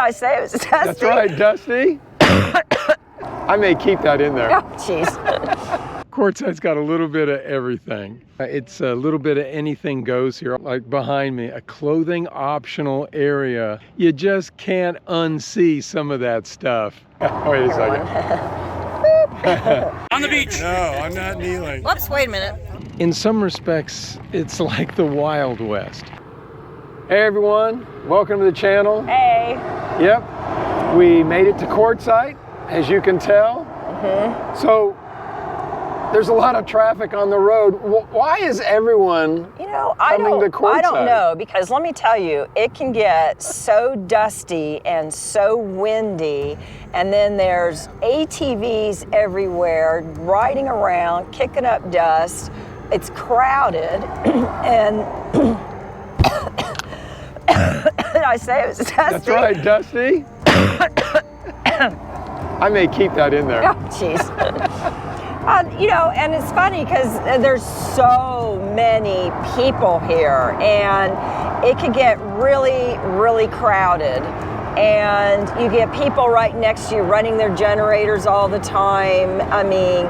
I say? It was Dusty. That's right, Dusty. I may keep that in there. Oh, jeez. Quartzsite's got a little bit of everything. It's a little bit of anything goes here. Like behind me, a clothing optional area. You just can't unsee some of that stuff. Wait a second. On the beach. No, I'm not kneeling. Whoops, wait a minute. In some respects, it's like the Wild West. Hey everyone, welcome to the channel. Hey. Yep, we made it to Quartzsite, as you can tell. So, there's a lot of traffic on the road. Why is everyone coming to Quartzsite? I don't know, because let me tell you, it can get so dusty and so windy, and then there's ATVs everywhere, riding around, kicking up dust. It's crowded, and I say it was Dusty. That's right, Dusty. I may keep that in there. Oh, jeez. And it's funny because there's so many people here, and it can get really, really crowded. And you get people right next to you running their generators all the time. I mean,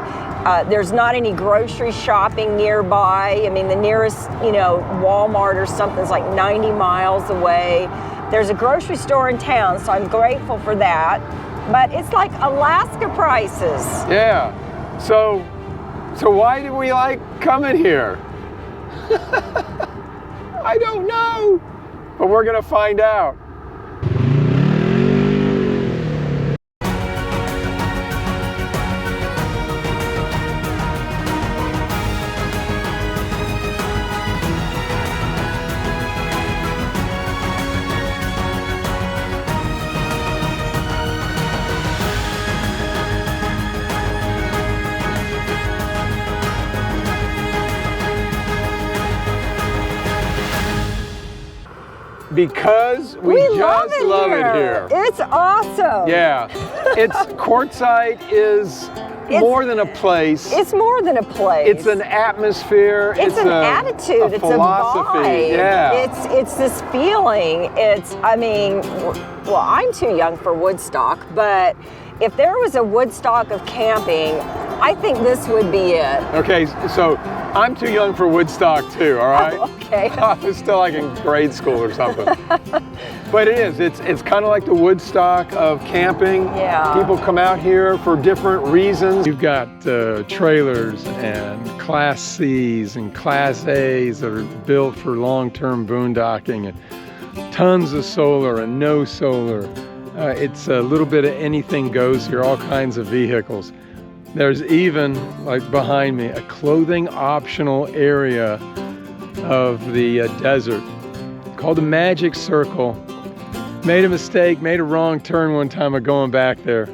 there's not any grocery shopping nearby. I mean, the nearest, Walmart or something's like 90 miles away. There's a grocery store in town, so I'm grateful for that. But it's like Alaska prices. Yeah. So why do we like coming here? I don't know, but we're gonna find out. Because we just love it here. It's awesome. Yeah, Quartzsite is more than a place. It's more than a place. It's an atmosphere. It's an attitude. A it's philosophy. A vibe. Yeah. It's this feeling. Well, I'm too young for Woodstock, but if there was a Woodstock of camping, I think this would be it. Okay, so I'm too young for Woodstock too, all right? Oh, okay. I was still like in grade school or something. But it is, it's kind of like the Woodstock of camping. Yeah. People come out here for different reasons. You've got trailers and Class C's and Class A's that are built for long-term boondocking, and tons of solar and no solar. It's a little bit of anything goes here, all kinds of vehicles. There's even, like behind me, a clothing optional area of the desert called the Magic Circle. Made a mistake, made a wrong turn one time of going back there.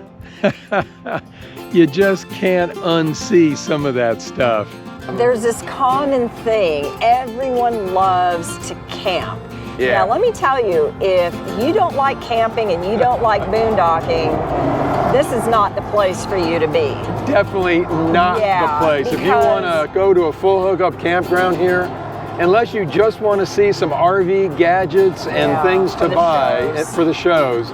You just can't unsee some of that stuff. There's this common thing. Everyone loves to camp. Yeah. Now, let me tell you, if you don't like camping and you don't like boondocking, this is not the place for you to be. Definitely not the place. If you want to go to a full hookup campground here, unless you just want to see some RV gadgets and things to buy for the shows,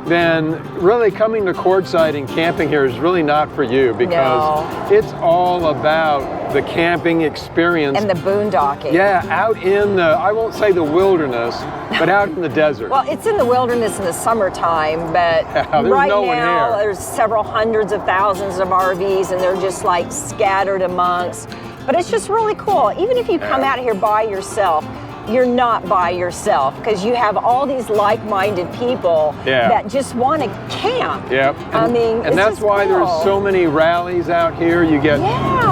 then really coming to Quartzsite and camping here is really not for you, because it's all about the camping experience. And the boondocking. Yeah, out in the, I won't say the wilderness, but out in the desert. Well, it's in the wilderness in the summertime, but there's right no one now here. There's several hundreds of thousands of RVs, and they're just like scattered amongst. But it's just really cool. Even if you come out here by yourself, you're not by yourself, because you have all these like-minded people that just want to camp. Yep. And that's why there's so many rallies out here. You get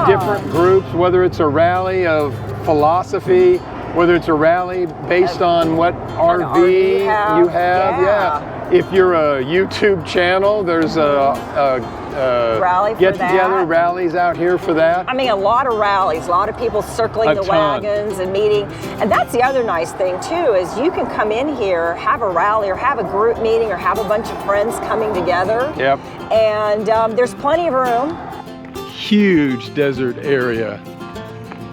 different groups, whether it's a rally of philosophy, whether it's a rally based on what RV you have. Yeah. If you're a YouTube channel, there's a rally for get-together rallies out here for that. I mean, a lot of rallies, a lot of people circling the wagons and meeting. And that's the other nice thing too, is you can come in here, have a rally or have a group meeting or have a bunch of friends coming together. Yep. And there's plenty of room. Huge desert area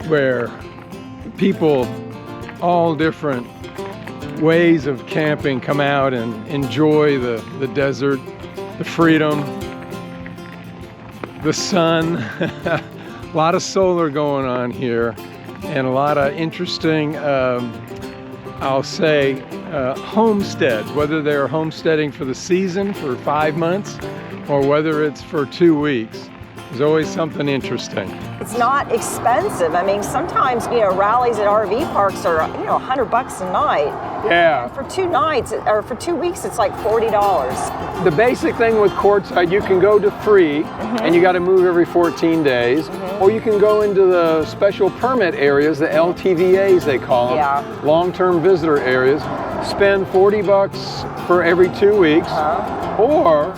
where people, all different ways of camping, come out and enjoy the desert, the freedom, the sun. A lot of solar going on here, and a lot of interesting, I'll say, homesteads, whether they're homesteading for the season for 5 months or whether it's for 2 weeks. There's always something interesting. It's not expensive. I mean, sometimes, rallies at RV parks are, $100 a night. Yeah. For 2 nights, or for 2 weeks, it's like $40. The basic thing with Quartzsite, you can go to free, and you got to move every 14 days, or you can go into the special permit areas, the LTVAs they call them, long-term visitor areas, spend $40 for every 2 weeks, or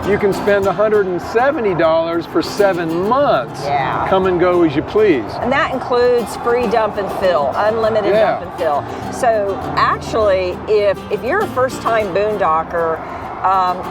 you can spend $170 for 7 months. Yeah. Come and go as you please. And that includes free dump and fill, unlimited dump and fill. So actually, if you're a first-time boondocker,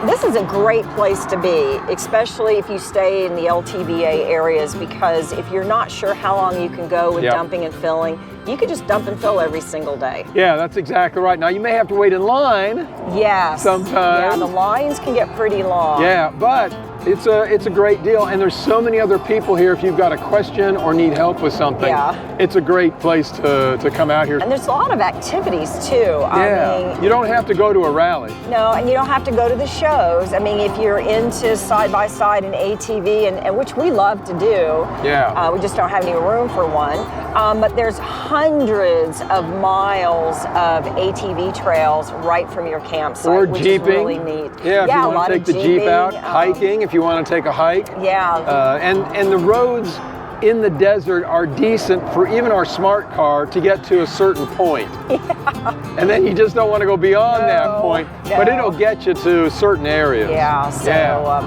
this is a great place to be, especially if you stay in the LTVA areas, because if you're not sure how long you can go with dumping and filling, you could just dump and fill every single day. Yeah, that's exactly right. Now, you may have to wait in line. Yes. Sometimes. Yeah, the lines can get pretty long. Yeah, but it's a great deal, and there's so many other people here. If you've got a question or need help with something, it's a great place to come out here. And there's a lot of activities too. I mean, you don't have to go to a rally. No, and you don't have to go to the shows. I mean, if you're into side-by-side and ATV, and which we love to do, we just don't have any room for one. But there's hundreds of miles of ATV trails right from your campsite, which is really neat. Yeah, if you want to take the Jeep out, hiking, if you want to take a hike. Yeah. And the roads in the desert are decent for even our smart car to get to a certain point. And then you just don't want to go beyond that point, but it'll get you to certain areas. Yeah,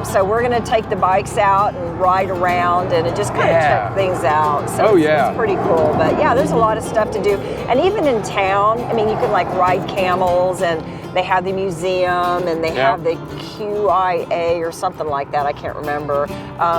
so we're going to take the bikes out and ride around and just kind of check things out. So it's pretty cool. But yeah, there's a lot of stuff to do. And even in town, I mean, you can like ride camels, and they have the museum, and they have the QIA or something like that. I can't remember.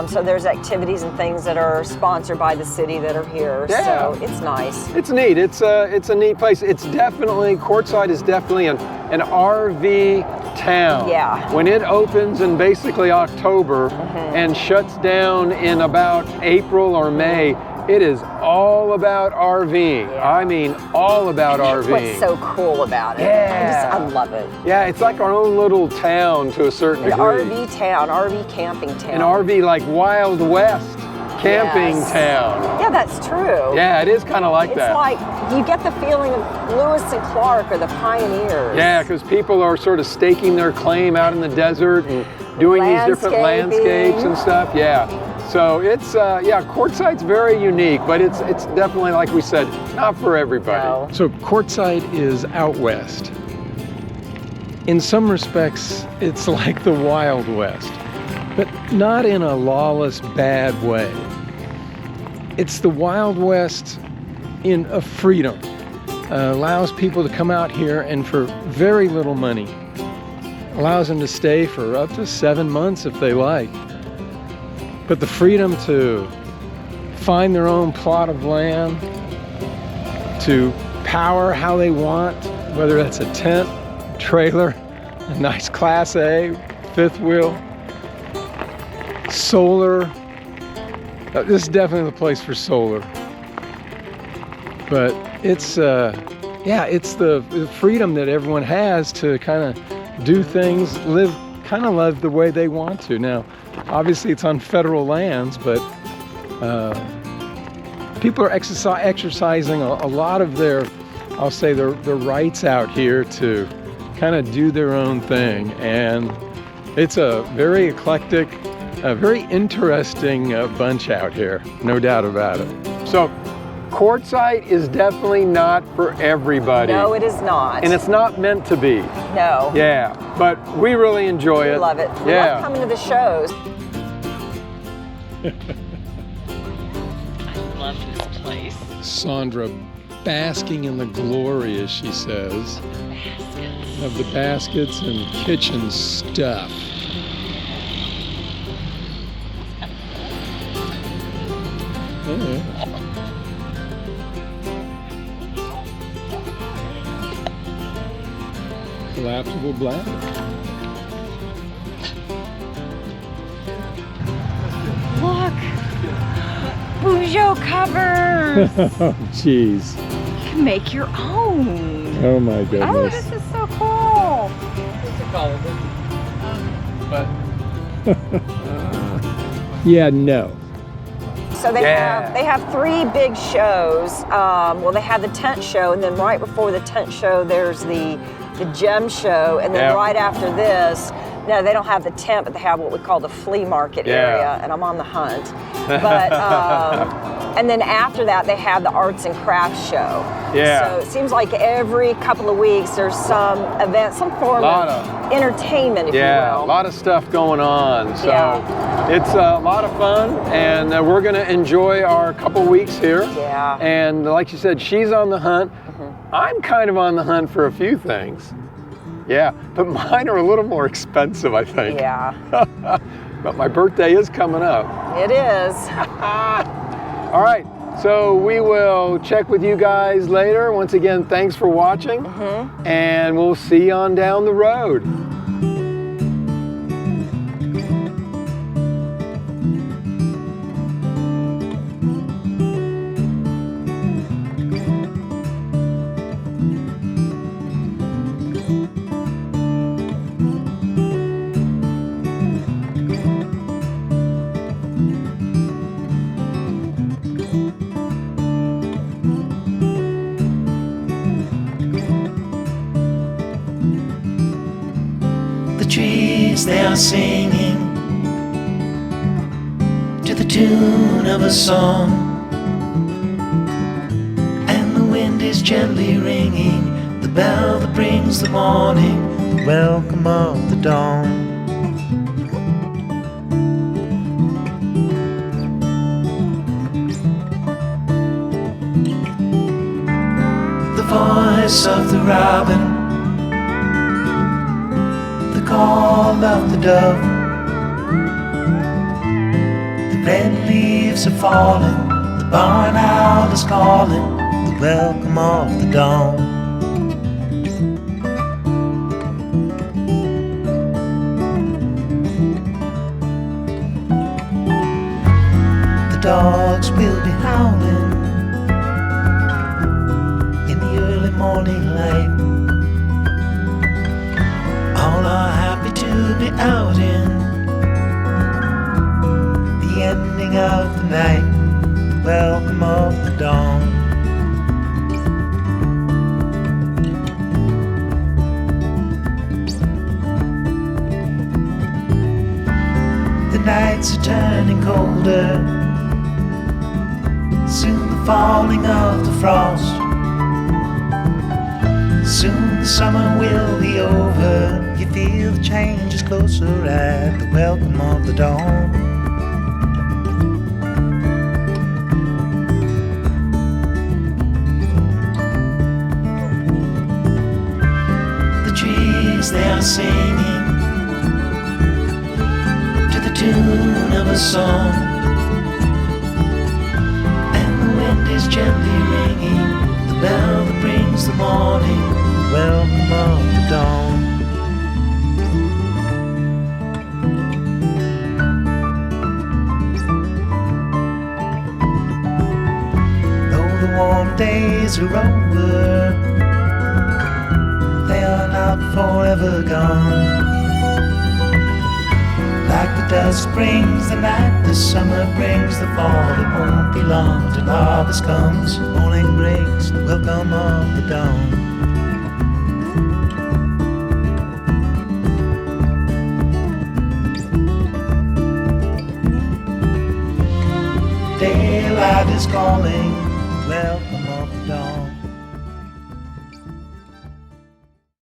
So there's activities and things that are sponsored by the city that are here. So it's nice. It's neat. It's a neat place. It's definitely, Quartzsite is definitely an RV town. Yeah. When it opens in basically October and shuts down in about April or May, it is all about RVing. I mean, all about RVing. That's what's so cool about it. Yeah. I love it. Yeah, it's like our own little town to a certain degree. An RV town, RV camping town. An RV like Wild West camping town. Yeah, that's true. Yeah, it is kind of like that. It's like you get the feeling of Lewis and Clark or the pioneers. Yeah, because people are sort of staking their claim out in the desert and doing these different landscapes and stuff. Yeah. So it's, Quartzsite's very unique, but it's definitely, like we said, not for everybody. No. So Quartzsite is out west. In some respects, it's like the Wild West, but not in a lawless, bad way. It's the Wild West in a freedom. Allows people to come out here and for very little money. Allows them to stay for up to 7 months if they like. But the freedom to find their own plot of land, to power how they want, whether that's a tent, trailer, a nice Class A, fifth wheel, solar. This is definitely the place for solar. But it's, it's the freedom that everyone has to kind of do things, live the way they want to. Now, obviously it's on federal lands, but people are exercising a lot of their, I'll say, their rights out here to kind of do their own thing. And it's a very eclectic, a very interesting bunch out here, no doubt about it. So Quartzsite is definitely not for everybody. No, it is not. And it's not meant to be. No. Yeah, but we really enjoy it. We love it. We love coming to the shows. I love this place. Sandra basking in the glory, as she says, of the baskets and kitchen stuff. collapsible bladder. Look! Bougeot covers! Oh, jeez. You can make your own. Oh my Oh, goodness. this is so cool. But yeah, no. So they have 3 big shows. Well, they have the tent show, and then right before the tent show, there's the gem show, and then right after this, no, they don't have the tent, but they have what we call the flea market area, and I'm on the hunt. But and then after that, they have the arts and crafts show. Yeah. So it seems like every couple of weeks there's some event, some form of entertainment, if you will. Yeah, a lot of stuff going on. So it's a lot of fun, and we're going to enjoy our couple weeks here. Yeah. And like you said, she's on the hunt. I'm kind of on the hunt for a few things. Yeah, but mine are a little more expensive, I think. Yeah. But my birthday is coming up. It is. All right, so we will check with you guys later. Once again, thanks for watching, and we'll see you on down the road. Trees, they are singing to the tune of a song, and the wind is gently ringing the bell that brings the morning, the welcome of the dawn. The voice of the robin, call of the dove, the red leaves are falling, the barn owl is calling, the welcome of the dawn. The dogs will be howling in the early morning light. All are happy to be out in the ending of the night, the welcome of the dawn. The nights are turning colder, soon the falling of the frost. Soon the summer will be over. You feel the change is closer at the welcome of the dawn. The trees, they are singing to the tune of a song, and the wind is gently ringing the bell that brings the morning, the welcome of the dawn. Though the warm days are over, they are not forever gone. Like the dusk brings the night, the summer brings the fall. It won't be long till harvest comes, morning breaks, the welcome of the dawn. Daylight is calling, welcome